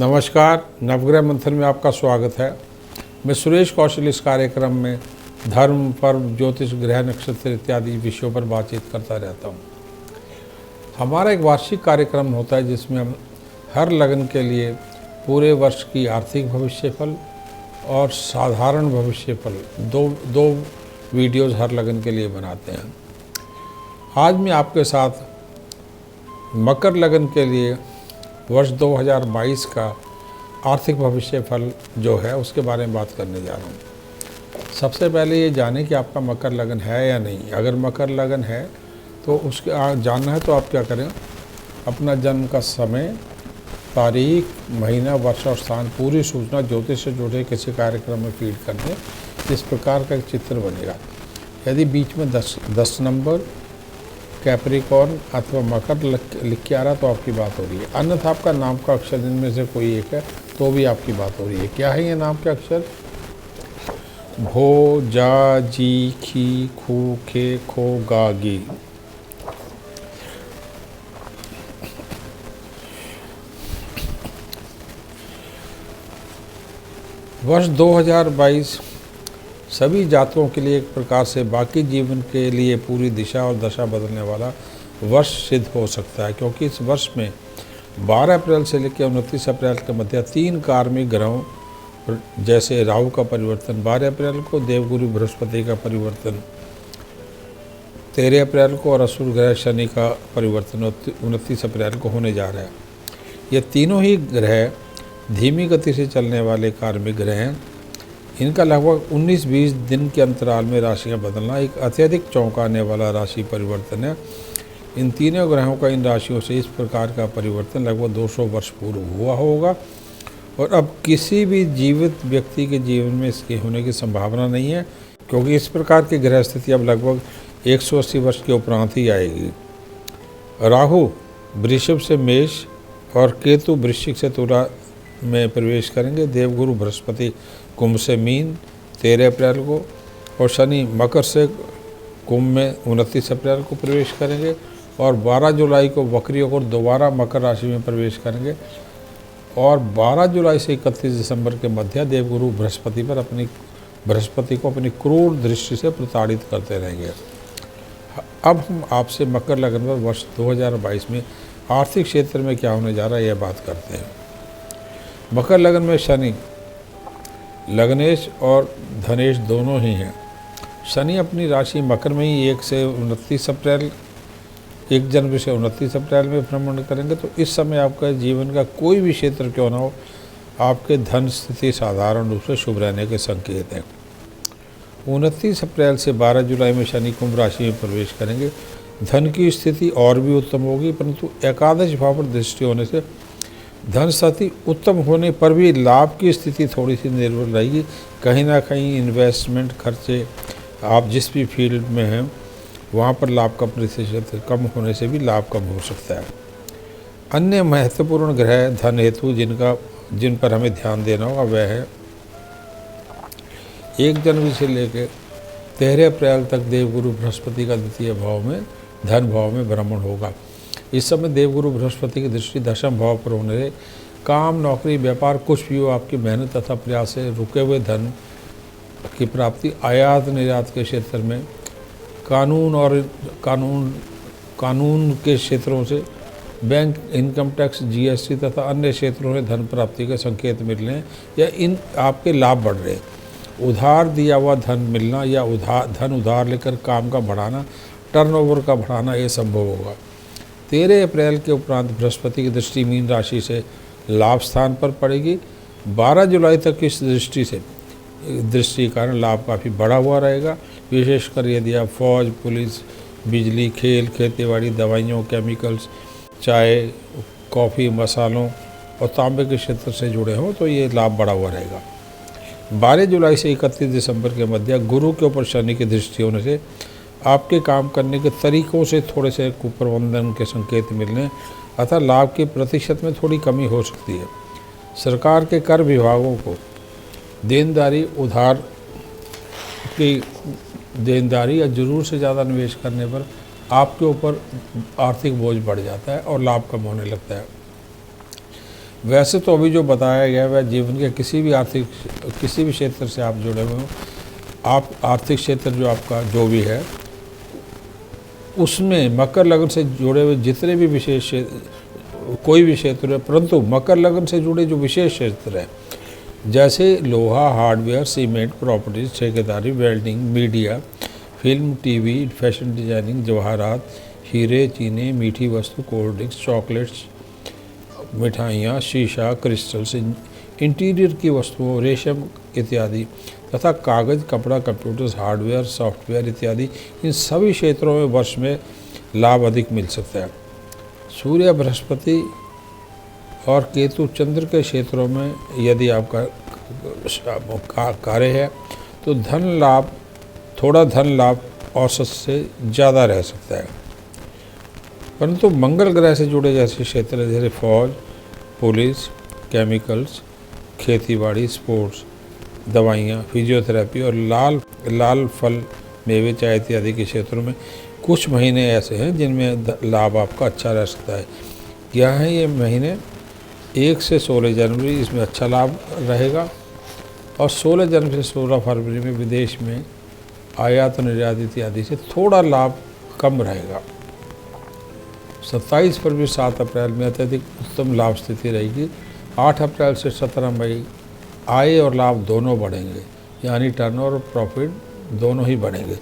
नमस्कार, नवग्रह मंथन में आपका स्वागत है। मैं सुरेश कौशल इस कार्यक्रम में धर्म, पर्व, ज्योतिष, ग्रह, नक्षत्र इत्यादि विषयों पर बातचीत करता रहता हूँ। हमारा एक वार्षिक कार्यक्रम होता है जिसमें हम हर लगन के लिए पूरे वर्ष की आर्थिक भविष्यफल और साधारण भविष्यफल दो वीडियोज़ हर लगन के लिए बनाते हैं। आज मैं आपके साथ मकर लगन के लिए वर्ष 2022 का आर्थिक भविष्यफल जो है उसके बारे में बात करने जा रहा हूँ। सबसे पहले ये जानें कि आपका मकर लगन है या नहीं। अगर मकर लगन है तो उसके जानना है तो आप क्या करें, अपना जन्म का समय, तारीख, महीना, वर्ष और स्थान पूरी सूचना ज्योतिष से जुड़े किसी कार्यक्रम में फीड कर दें। इस प्रकार का एक चित्र बनेगा। यदि बीच में 10 नंबर, कैप्रिकॉर्न अथवा मकर लिख के आ रहा तो आपकी बात हो रही है। अन्यथा आपका नाम का अक्षर इनमें से कोई एक है तो भी आपकी बात हो रही है। क्या है ये नाम के अक्षर? भो, जा, जी, खी, खू, खे, खो, गा, गी। वर्ष 2022 सभी जातकों के लिए एक प्रकार से बाकी जीवन के लिए पूरी दिशा और दशा बदलने वाला वर्ष सिद्ध हो सकता है, क्योंकि इस वर्ष में 12 अप्रैल से लेकर 29 अप्रैल के मध्य 3 कार्मिक ग्रहों जैसे राहु का परिवर्तन 12 अप्रैल को, देवगुरु बृहस्पति का परिवर्तन 13 अप्रैल को और असुर ग्रह शनि का परिवर्तन 29 अप्रैल को होने जा रहा है। ये तीनों ही ग्रह धीमी गति से चलने वाले कार्मिक ग्रह हैं। इनका लगभग 19-20 दिन के अंतराल में राशियां बदलना एक अत्यधिक चौंकाने वाला राशि परिवर्तन है। इन तीनों ग्रहों का इन राशियों से इस प्रकार का परिवर्तन लगभग 200 वर्ष पूर्व हुआ होगा और अब किसी भी जीवित व्यक्ति के जीवन में इसके होने की संभावना नहीं है, क्योंकि इस प्रकार की ग्रह स्थिति अब लगभग 180 वर्ष के उपरांत ही आएगी। राहु वृषभ से मेष और केतु वृश्चिक से तुला में प्रवेश करेंगे। देवगुरु बृहस्पति कुंभ से मीन 13 अप्रैल को और शनि मकर से कुंभ में 29 अप्रैल को प्रवेश करेंगे और 12 जुलाई को वक्री होकर दोबारा मकर राशि में प्रवेश करेंगे और 12 जुलाई से 31 दिसंबर के मध्य देवगुरु बृहस्पति को अपनी क्रूर दृष्टि से प्रताड़ित करते रहेंगे। अब हम आपसे मकर लगन पर वर्ष 2022 में आर्थिक क्षेत्र में क्या होने जा रहा है यह बात करते हैं। मकर लगन में शनि लग्नेश और धनेश दोनों ही हैं। शनि अपनी राशि मकर में ही 1 जनवरी से 29 अप्रैल में भ्रमण करेंगे। तो इस समय आपका जीवन का कोई भी क्षेत्र क्यों ना हो, आपके धन स्थिति साधारण रूप से शुभ रहने के संकेत हैं। 29 अप्रैल से 12 जुलाई में शनि कुंभ राशि में प्रवेश करेंगे। धन की स्थिति और भी उत्तम होगी, परंतु एकादश भाव पर दृष्टि होने से धन स्थिति उत्तम होने पर भी लाभ की स्थिति थोड़ी सी निर्भर रहेगी। कहीं ना कहीं इन्वेस्टमेंट खर्चे, आप जिस भी फील्ड में हैं वहाँ पर लाभ का प्रतिशत कम होने से भी लाभ कम हो सकता है। अन्य महत्वपूर्ण ग्रह धन हेतु जिन पर हमें ध्यान देना होगा वह है 1 जनवरी से लेकर 13 अप्रैल तक देवगुरु बृहस्पति का द्वितीय भाव में धन भाव में भ्रमण होगा। इस समय देवगुरु बृहस्पति की दृष्टि दशम भाव पर होने से काम, नौकरी, व्यापार कुछ भी हो, आपकी मेहनत तथा प्रयास से रुके हुए धन की प्राप्ति, आयात निर्यात के क्षेत्र में कानून के क्षेत्रों से बैंक, इनकम टैक्स, जीएसटी तथा अन्य क्षेत्रों में धन प्राप्ति के संकेत मिल रहे हैं या इन आपके लाभ बढ़ रहे हैं। उधार दिया हुआ धन मिलना या धन उधार लेकर काम का बढ़ाना, टर्नओवर का बढ़ाना ये संभव होगा। 13 अप्रैल के उपरांत बृहस्पति की दृष्टि मीन राशि से लाभ स्थान पर पड़ेगी। 12 जुलाई तक इस दृष्टि के कारण लाभ काफ़ी बढ़ा हुआ रहेगा। विशेषकर यदि आप फौज, पुलिस, बिजली, खेल, खेतीबाड़ी, दवाइयों, केमिकल्स, चाय, कॉफ़ी, मसालों और तांबे के क्षेत्र से जुड़े हों तो ये लाभ बढ़ा हुआ रहेगा। 12 जुलाई से 31 दिसंबर के मध्य गुरु के ऊपर शनि की दृष्टि होने से आपके काम करने के तरीक़ों से थोड़े से कुप्रबंधन के संकेत मिलने अतः लाभ के प्रतिशत में थोड़ी कमी हो सकती है। सरकार के कर विभागों को देनदारी या ज़रूर से ज़्यादा निवेश करने पर आपके ऊपर आर्थिक बोझ बढ़ जाता है और लाभ कम होने लगता है। वैसे तो अभी जो बताया गया है वह जीवन के किसी भी क्षेत्र से आप जुड़े हुए हो, आप आर्थिक क्षेत्र जो आपका जो भी है उसमें मकर लगन से जुड़े हुए जितने भी विशेष कोई भी क्षेत्र है, परंतु मकर लगन से जुड़े जो विशेष क्षेत्र है जैसे लोहा, हार्डवेयर, सीमेंट, प्रॉपर्टीज, ठेकेदारी, welding, media, film, TV, fashion designing, जवाहरात, हीरे, चीनी, मीठी वस्तु, कोल्ड ड्रिंक्स, चॉकलेट्स, मिठाइयाँ, शीशा, क्रिस्टल्स, इंटीरियर की वस्तुओं, रेशम इत्यादि तथा कागज़, कपड़ा, कंप्यूटर्स, हार्डवेयर, सॉफ्टवेयर इत्यादि, इन सभी क्षेत्रों में वर्ष में लाभ अधिक मिल सकता है। सूर्य, बृहस्पति और केतु, चंद्र के क्षेत्रों में यदि आपका कार्य है तो थोड़ा धन लाभ औसत से ज़्यादा रह सकता है। परंतु मंगल ग्रह से जुड़े जैसे क्षेत्र जैसे फौज, पुलिस, केमिकल्स, खेतीबाड़ी, स्पोर्ट्स, दवाइयाँ, फिजियोथेरेपी और लाल फल, मेवे, चाय इत्यादि के क्षेत्रों में कुछ महीने ऐसे हैं जिनमें लाभ आपका अच्छा रह सकता है। क्या है ये महीने? 1 से 16 जनवरी इसमें अच्छा लाभ रहेगा और 16 जनवरी से 16 फरवरी में विदेश में आयात और निर्यात इत्यादि से थोड़ा लाभ कम रहेगा। 27 फरवरी 7 अप्रैल में अत्यधिक उत्तम लाभ स्थिति रहेगी। 8 अप्रैल से 17 मई आय और लाभ दोनों बढ़ेंगे, यानी टर्नओवर और प्रॉफिट दोनों ही बढ़ेंगे।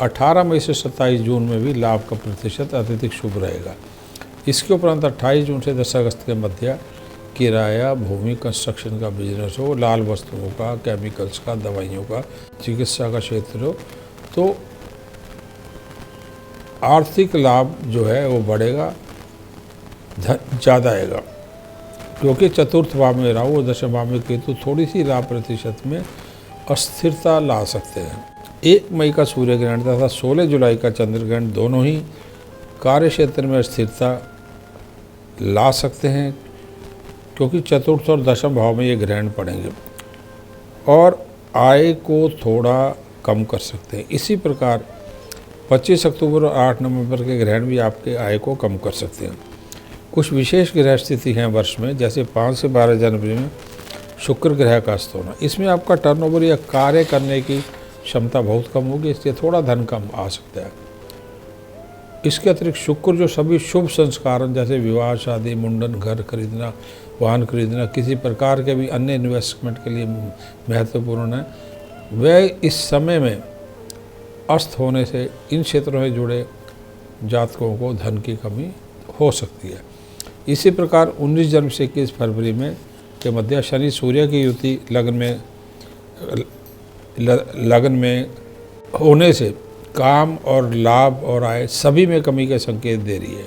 18 मई से 27 जून में भी लाभ का प्रतिशत अत्यधिक शुभ रहेगा। इसके उपरांत 28 जून से 10 अगस्त के मध्य किराया, भूमि, कंस्ट्रक्शन का बिजनेस हो, लाल वस्तुओं का, केमिकल्स का, दवाइयों का, चिकित्सा का क्षेत्र हो, तो आर्थिक लाभ जो है वो बढ़ेगा, ज़्यादा आएगा। क्योंकि चतुर्थ भाव में राहु और दशम भाव में केतु थोड़ी सी लाभ प्रतिशत में अस्थिरता ला सकते हैं। 1 मई का सूर्य ग्रहण तथा 16 जुलाई का चंद्र ग्रहण दोनों ही कार्य क्षेत्र में स्थिरता ला सकते हैं, क्योंकि चतुर्थ और दशम भाव में ये ग्रहण पड़ेंगे और आय को थोड़ा कम कर सकते हैं। इसी प्रकार 25 अक्टूबर और 8 नवंबर के ग्रहण भी आपके आय को कम कर सकते हैं। कुछ विशेष ग्रह स्थिति हैं वर्ष में, जैसे 5 से 12 जनवरी में शुक्र ग्रह का अस्त होना। इसमें आपका टर्नओवर या कार्य करने की क्षमता बहुत कम होगी, इसलिए थोड़ा धन कम आ सकता है। इसके अतिरिक्त शुक्र जो सभी शुभ संस्कारों जैसे विवाह, शादी, मुंडन, घर खरीदना, वाहन खरीदना, किसी प्रकार के भी अन्य इन्वेस्टमेंट के लिए महत्वपूर्ण है, वह इस समय में अस्त होने से इन क्षेत्रों में जुड़े जातकों को धन की कमी हो सकती है। इसी प्रकार 19 जनवरी से 21 फरवरी में के मध्य शनि सूर्य की युति लगन में होने से काम और लाभ और आय सभी में कमी के संकेत दे रही है।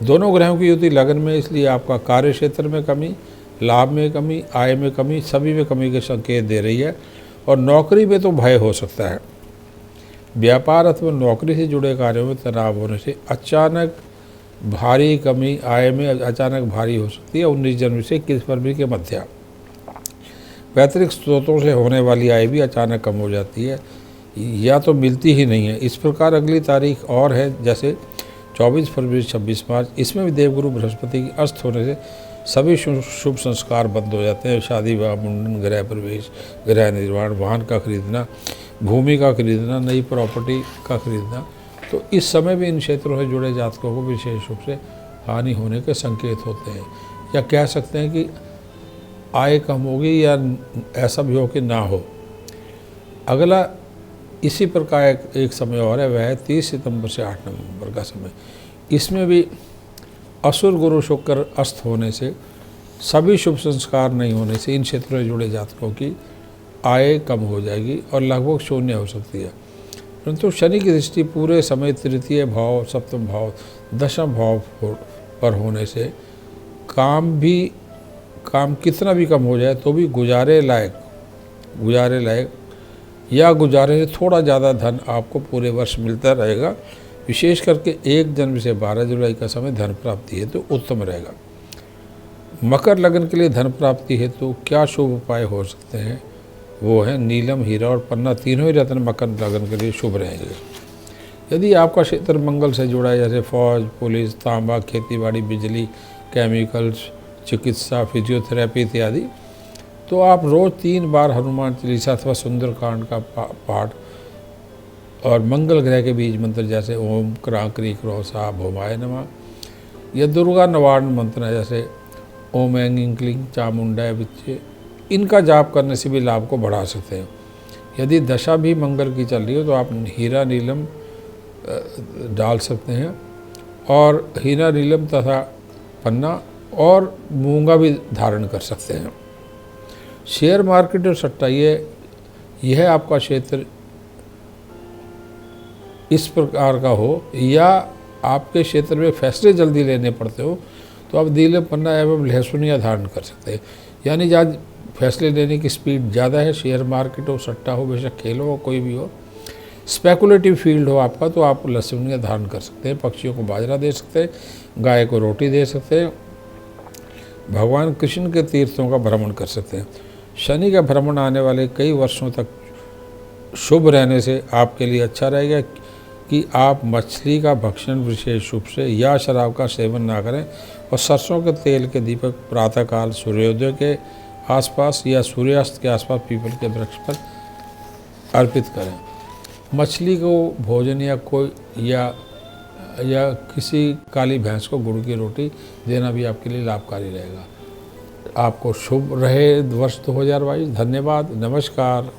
दोनों ग्रहों की युति लगन में, इसलिए आपका कार्य क्षेत्र में कमी, लाभ में कमी, आय में कमी, सभी में कमी के संकेत दे रही है। और नौकरी में तो भय हो सकता है। व्यापार अथवा नौकरी से जुड़े कार्यों में तनाव होने से अचानक भारी कमी, आय में अचानक भारी हो सकती है 19 जनवरी से 21 फरवरी के मध्य। वैतरिक स्रोतों से होने वाली आय भी अचानक कम हो जाती है या तो मिलती ही नहीं है। इस प्रकार अगली तारीख और है, जैसे 24 फरवरी 26 मार्च, इसमें भी देवगुरु बृहस्पति की अस्त होने से सभी शुभ संस्कार बंद हो जाते हैं। शादी, विवाह, मुंडन, गृह प्रवेश, गृह निर्माण, वाहन का खरीदना, भूमि का खरीदना, नई प्रॉपर्टी का खरीदना, तो इस समय भी इन क्षेत्रों से जुड़े जातकों को विशेष रूप से हानि होने के संकेत होते हैं। या कह सकते हैं कि आय कम होगी या ऐसा भी हो कि ना हो। अगला इसी प्रकार एक समय और है, वह है 30 सितंबर से 8 नवंबर का समय। इसमें भी असुर गुरु शुक्र अस्त होने से सभी शुभ संस्कार नहीं होने से इन क्षेत्रों से जुड़े जातकों की आय कम हो जाएगी और लगभग शून्य हो सकती है। परंतु शनि की दृष्टि पूरे समय तृतीय भाव, सप्तम भाव, दशम भाव पर होने से काम कितना भी कम हो जाए तो भी गुजारे लायक या गुजारे से थोड़ा ज़्यादा धन आपको पूरे वर्ष मिलता रहेगा। विशेष करके 1 जनवरी से 12 जुलाई का समय धन प्राप्ति हेतु उत्तम रहेगा। मकर लगन के लिए धन प्राप्ति हेतु क्या शुभ उपाय हो सकते हैं? वो है नीलम, हीरा और पन्ना, तीनों ही रत्न मकर लगन के लिए शुभ रहेंगे। यदि आपका क्षेत्र मंगल से जुड़ा है, जैसे फौज, पुलिस, तांबा, खेतीबाड़ी, बिजली, केमिकल्स, चिकित्सा, फिजियोथेरेपी इत्यादि। तो आप रोज़ 3 बार हनुमान चालीसा अथवा सुंदरकांड का पाठ और मंगल ग्रह के बीज मंत्र जैसे ओम क्रांक्री क्रोसा भोमाय नमः या दुर्गा निवारण मंत्र है जैसे ओम ऐं ऐं क्लीं चामुंडाय विच्चे, इनका जाप करने से भी लाभ को बढ़ा सकते हैं। यदि दशा भी मंगल की चल रही हो तो आप हीरा नीलम डाल सकते हैं और हीरा नीलम तथा पन्ना और मूंगा भी धारण कर सकते हैं। शेयर मार्केट और सट्टा यह आपका क्षेत्र इस प्रकार का हो या आपके क्षेत्र में फैसले जल्दी लेने पड़ते हो तो आप नीलम पन्ना एवं लहसुनिया धारण कर सकते हैं। यानी जहाँ फैसले लेने की स्पीड ज़्यादा है, शेयर मार्केट हो, सट्टा हो, बेशक खेल हो, कोई भी हो, स्पेकुलेटिव फील्ड हो आपका, तो आप लहसुनिया धारण कर सकते हैं। पक्षियों को बाजरा दे सकते हैं, गाय को रोटी दे सकते हैं, भगवान कृष्ण के तीर्थों का भ्रमण कर सकते हैं। शनि का भ्रमण आने वाले कई वर्षों तक शुभ रहने से आपके लिए अच्छा रहेगा कि आप मछली का भक्षण विशेष रूप से या शराब का सेवन ना करें और सरसों के तेल के दीपक प्रातःकाल सूर्योदय के आसपास या सूर्यास्त के आसपास पीपल के वृक्ष पर अर्पित करें। मछली को भोजन या या किसी काली भैंस को गुड़ की रोटी देना भी आपके लिए लाभकारी रहेगा। आपको शुभ रहे वर्ष 2022। धन्यवाद, नमस्कार।